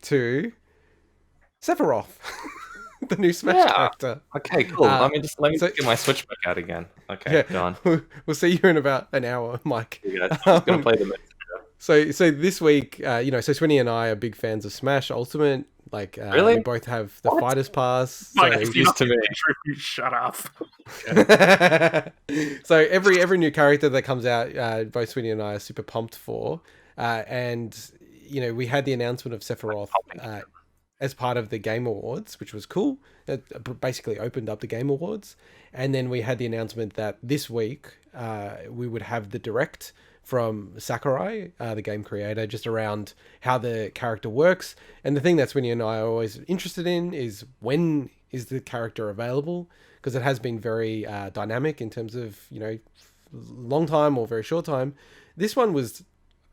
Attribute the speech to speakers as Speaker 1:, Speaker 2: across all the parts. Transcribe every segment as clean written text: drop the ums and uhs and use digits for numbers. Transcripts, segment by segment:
Speaker 1: to Sephiroth, the new Smash character.
Speaker 2: Okay, cool. Let me just get my Switch back out again. Okay, go on.
Speaker 1: We'll see you in about an hour, Mike.
Speaker 2: I'm just gonna play the Messenger.
Speaker 1: So this week, so Swinny and I are big fans of Smash Ultimate.
Speaker 2: Really?
Speaker 1: We both have the Fighters Pass.
Speaker 3: Mike,
Speaker 1: So
Speaker 3: if you're not to me, shut up.
Speaker 1: So every new character that comes out, both Swinny and I are super pumped for. And we had the announcement of Sephiroth as part of the Game Awards, which was cool. It basically opened up the Game Awards. And then we had the announcement that this week we would have the direct from Sakurai, the game creator, just around how the character works. And the thing that Swinny and I are always interested in is when is the character available? Because it has been very dynamic in terms of, long time or very short time. This one was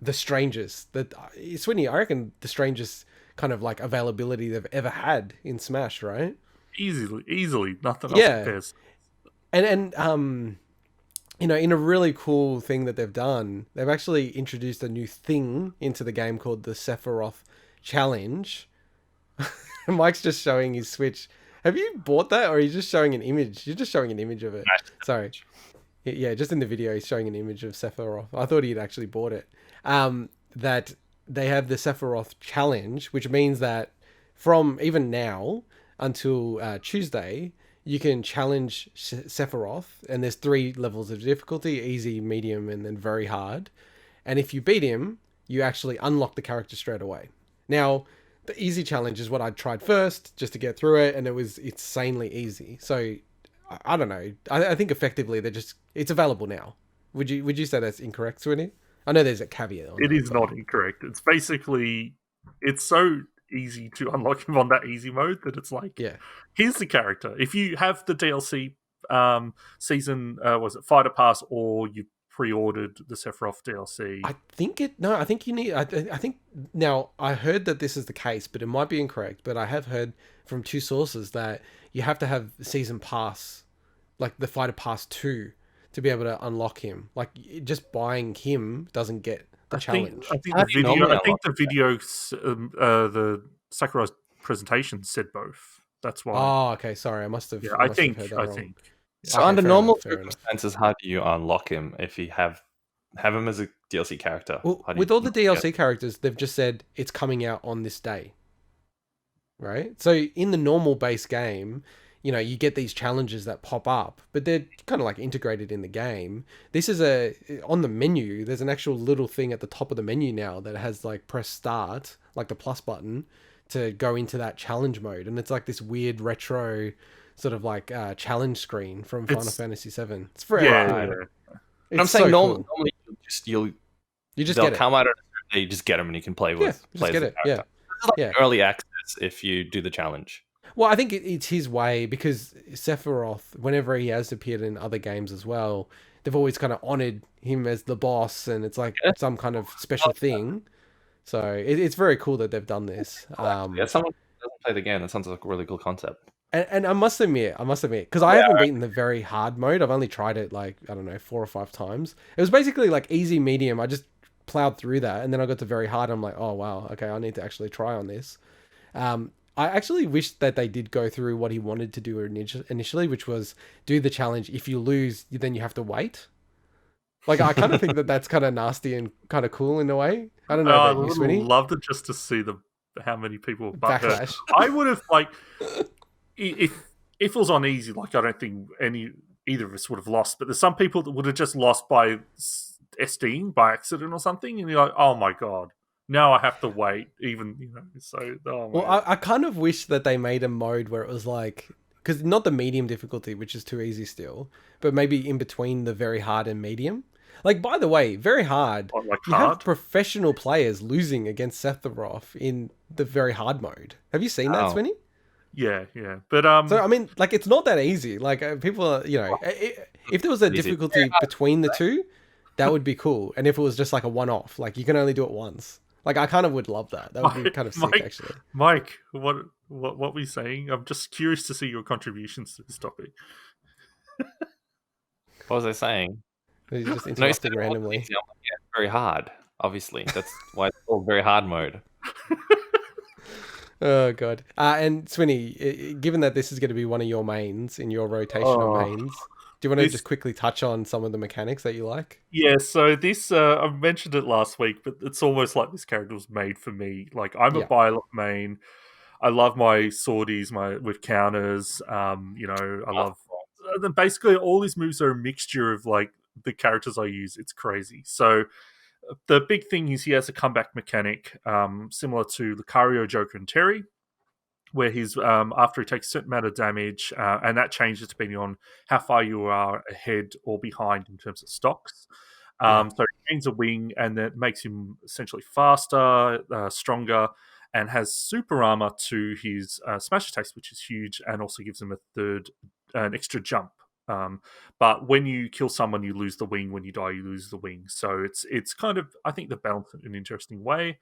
Speaker 1: the strangest. Swinny, I reckon the strangest kind of like availability they've ever had in Smash, right?
Speaker 3: Easily. Nothing else compares.
Speaker 1: And in a really cool thing that they've done, they've actually introduced a new thing into the game called the Sephiroth Challenge. Mike's just showing his Switch. Have you bought that, or are you just showing an image? You're just showing an image of it. Sorry. Yeah, just in the video, he's showing an image of Sephiroth. I thought he'd actually bought it. That they have the Sephiroth Challenge, which means that from even now until Tuesday, you can challenge Sephiroth, and there's 3 levels of difficulty: easy, medium, and then very hard. And if you beat him, you actually unlock the character straight away. Now, the easy challenge is what I tried first, just to get through it, and it was insanely easy. So, I don't know. I think effectively it's available now. Would you say that's incorrect, Swinny? I know there's a caveat on
Speaker 3: it. It is not incorrect. It's basically, it's so easy to unlock him on that easy mode that it's like, here's the character. If you have the DLC season, was it Fighter Pass, or you pre-ordered the Sephiroth DLC?
Speaker 1: I think you need. I think now I heard that this is the case, but it might be incorrect. But I have heard from 2 sources that you have to have season pass, like the Fighter Pass 2, to be able to unlock him. Like just buying him doesn't get the challenge.
Speaker 3: I think the video, the Sakurai's presentation said both. That's why.
Speaker 1: Oh, okay. Sorry, I must have.
Speaker 3: Yeah,
Speaker 1: I
Speaker 3: think.
Speaker 2: So under normal circumstances, how do you unlock him if you have him as a DLC character?
Speaker 1: Well, with all the DLC characters, they've just said it's coming out on this day. Right? So in the normal base game, you get these challenges that pop up, but they're kind of like integrated in the game. This is on the menu, there's an actual little thing at the top of the menu now that has like press start, like the plus button, to go into that challenge mode. And it's like this weird retro sort of like challenge screen from Final Fantasy VII. It's very cool.
Speaker 2: But I'm saying normally you
Speaker 1: just
Speaker 2: they'll
Speaker 1: get
Speaker 2: come out on a certain day, you just get them and you can play with.
Speaker 1: Just get it. Yeah.
Speaker 2: It's like early access if you do the challenge.
Speaker 1: Well, I think it's his way, because Sephiroth, whenever he has appeared in other games as well, they've always kind of honored him as the boss, and it's like some kind of special thing. So it's very cool that they've done this.
Speaker 2: Someone doesn't play the game. That sounds like a really cool concept.
Speaker 1: And I must admit, because I haven't beaten the very hard mode. I've only tried it 4 or 5 times. It was basically like easy, medium. I just plowed through that, and then I got to very hard. I'm like, oh wow, okay, I need to actually try on this. I actually wish that they did go through what he wanted to do initially, which was do the challenge. If you lose, then you have to wait. Like, I kind of think that that's kind of nasty and kind of cool in a way. I don't know about you, Swinny.
Speaker 3: I would love it just to see how many people
Speaker 1: backlash.
Speaker 3: I would have if it was on easy, I don't think either of us would have lost. But there's some people that would have just lost by SDing by accident or something, and you're like, oh my god. Now I have to wait,
Speaker 1: I kind of wish that they made a mode where it was like, because not the medium difficulty, which is too easy still, but maybe in between the very hard and medium. Like, by the way, very hard. You have professional players losing against Sephiroth in the very hard mode. Have you seen that, Swinny?
Speaker 3: Yeah. But
Speaker 1: so I mean, like, it's not that easy. Like, people are, if there was a difficulty between the two, that would be cool. And if it was just like a one-off, like you can only do it once. Like, I kind of would love that. That would be kind of sick, actually.
Speaker 3: Mike, what were you saying? I'm just curious to see your contributions to this topic.
Speaker 2: What was I saying?
Speaker 1: You just interrupted randomly.
Speaker 2: Very hard, obviously. That's why it's called very hard mode.
Speaker 1: Oh god. And Swinny, given that this is going to be one of your mains in your rotation of mains, do you want to just quickly touch on some of the mechanics that you like?
Speaker 3: Yeah, so this, I mentioned it last week, but it's almost like this character was made for me. Like, I'm a Byleth main. I love my swordies, with counters. You know, I love... Basically, all these moves are a mixture of, like, the characters I use. It's crazy. So, the big thing is he has a comeback mechanic, similar to Lucario, Joker, and Terry, where he's after he takes a certain amount of damage, and that changes depending on how far you are ahead or behind in terms of stocks. So he gains a wing, and that makes him essentially faster, stronger, and has super armor to his smash attacks, which is huge, and also gives him an extra jump. But when you kill someone, you lose the wing. When you die, you lose the wing. So it's kind of, I think, the balance in an interesting way.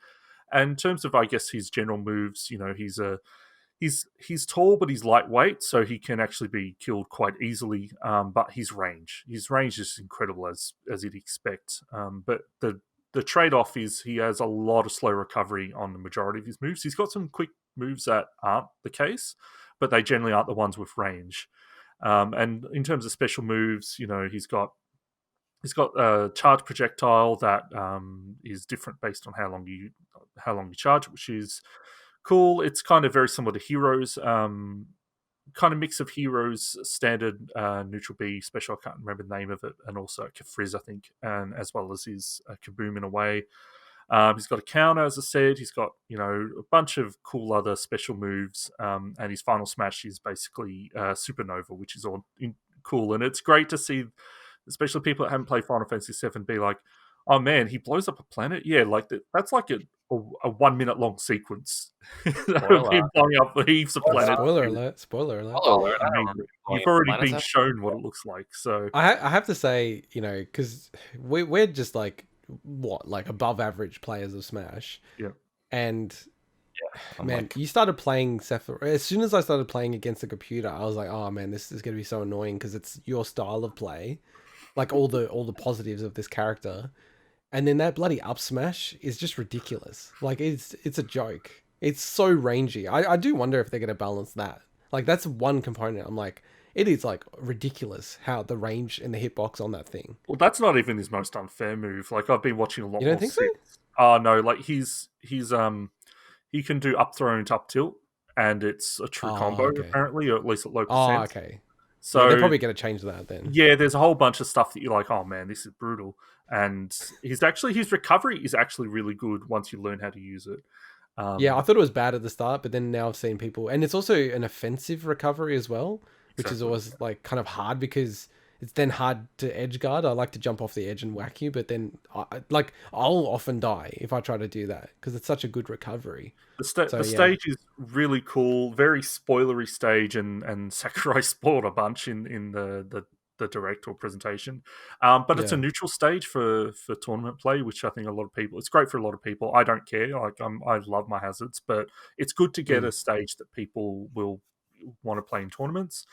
Speaker 3: And in terms of, I guess, his general moves, you know, he's tall, but he's lightweight, so he can actually be killed quite easily. But his range is incredible, as you'd expect. But the trade-off is he has a lot of slow recovery on the majority of his moves. He's got some quick moves that aren't the case, but they generally aren't the ones with range. And in terms of special moves, you know, he's got a charge projectile that is different based on how long you charge, which is cool. It's kind of very similar to Heroes, kind of mix of Heroes, standard, neutral B, special, I can't remember the name of it, and also Kafriz, I think, and as well as his Kaboom in a way. He's got a counter, as I said. He's got, you know, a bunch of cool other special moves, and his final smash is basically Supernova, which is all cool. And it's great to see, especially people that haven't played Final Fantasy VII, be like, oh man, he blows up a planet? Yeah, like that's like a 1 minute long sequence of him blowing up heaps of planets.
Speaker 1: Spoiler alert.
Speaker 3: I mean, you've already been shown what it looks like. So
Speaker 1: I have to say, you know, because we're just like, like above average players of Smash.
Speaker 3: Yeah.
Speaker 1: And man, you started playing Sephiroth. As soon as I started playing against the computer, I was like, oh man, this is going to be so annoying because it's your style of play. Like all the positives of this character. And then that bloody up smash is just ridiculous. Like it's a joke. It's so rangy. I do wonder if they're going to balance that. Like that's one component. I'm like, it is like ridiculous how the range and the hitbox on that thing.
Speaker 3: Well, that's not even his most unfair move. Like I've been watching a lot.
Speaker 1: You don't think so?
Speaker 3: Oh no, like he's he can do up throw into up tilt, and it's a true combo apparently, or at least at low percent.
Speaker 1: Oh, okay. So they're probably going to change that then.
Speaker 3: Yeah, there's a whole bunch of stuff that you're like, oh man, this is brutal. And his recovery is actually really good once you learn how to use it.
Speaker 1: Yeah, I thought it was bad at the start, but then now I've seen people, and it's also an offensive recovery as well, which is always like kind of hard because it's then hard to edge guard. I like to jump off the edge and whack you, but then I'll often die if I try to do that because it's such a good recovery.
Speaker 3: The stage is really cool, very spoilery stage, and Sakurai spoiled a bunch in the direct or presentation. But it's a neutral stage for tournament play, which I think a lot of people, it's great for a lot of people. I don't care. Like I love my hazards, but it's good to get a stage that people will want to play in tournaments.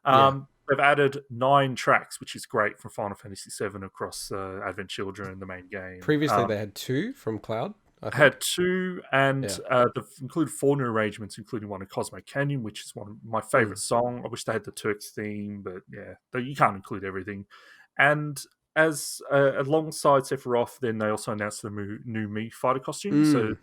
Speaker 3: They've added 9 tracks, which is great for Final Fantasy VII across Advent Children, the main game.
Speaker 1: Previously, they had 2 from Cloud.
Speaker 3: Had 2, and they've included 4 new arrangements, including one in Cosmo Canyon, which is one of my favorite song. I wish they had the Turks theme, but you can't include everything. And as alongside Sephiroth, then they also announced the new Mii fighter costumes. So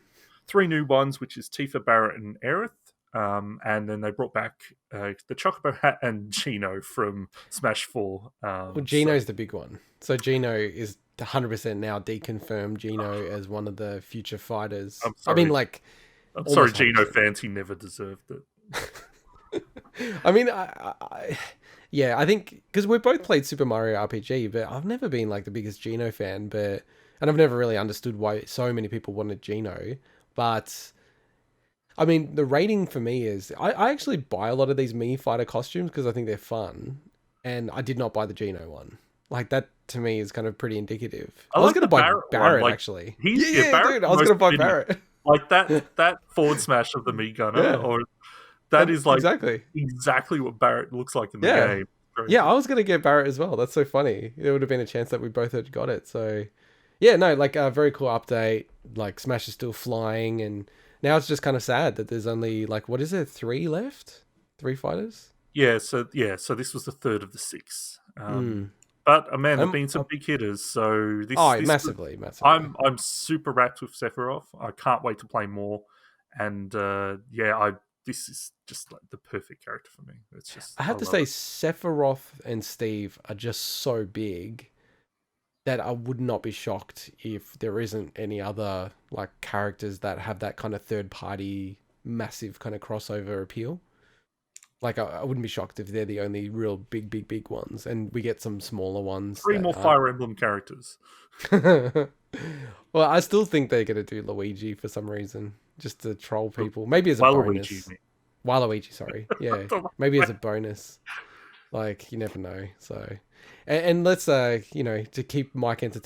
Speaker 3: 3 new ones, which is Tifa, Barrett, and Aerith. And then they brought back the Chocobo hat and Gino from Smash 4.
Speaker 1: Well, Gino's the big one. So Gino is 100% now deconfirmed Gino as one of the future fighters. I mean, like...
Speaker 3: I'm sorry, Gino fans, he never deserved it.
Speaker 1: I mean, I think... Because we've both played Super Mario RPG, but I've never been like the biggest Gino fan, and I've never really understood why so many people wanted Gino. But... I mean, the rating for me is... I actually buy a lot of these Mii fighter costumes because I think they're fun. And I did not buy the Gino one. Like, that to me is kind of pretty indicative. I was going to buy Barrett like, actually.
Speaker 3: Barrett,
Speaker 1: dude, I was going to buy Barrett.
Speaker 3: Like, that forward smash of the Mii Gunner, or that is like exactly what Barrett looks like in the game.
Speaker 1: Yeah, I was going to get Barrett as well. That's so funny. There would have been a chance that we both had got it. So, yeah, no, like a very cool update. Like, Smash is still flying, and now it's just kind of sad that there's only like, what is it, 3 left? 3 fighters?
Speaker 3: Yeah, so this was the third of the 6. But man, there've been some big hitters. So this
Speaker 1: massively.
Speaker 3: I'm super wrapped with Sephiroth. I can't wait to play more. And this is just like the perfect character for me. It's just
Speaker 1: I have to say, Sephiroth and Steve are just so big that I would not be shocked if there isn't any other like characters that have that kind of third party massive kind of crossover appeal. Like I wouldn't be shocked if they're the only real big ones, and we get some smaller ones.
Speaker 3: 3 more Fire Emblem characters.
Speaker 1: Well, I still think they're gonna do Luigi for some reason, just to troll people. Maybe as a bonus. Waluigi, sorry. Yeah, maybe as a bonus. Like, you never know. So, and let's to keep Mike entertained.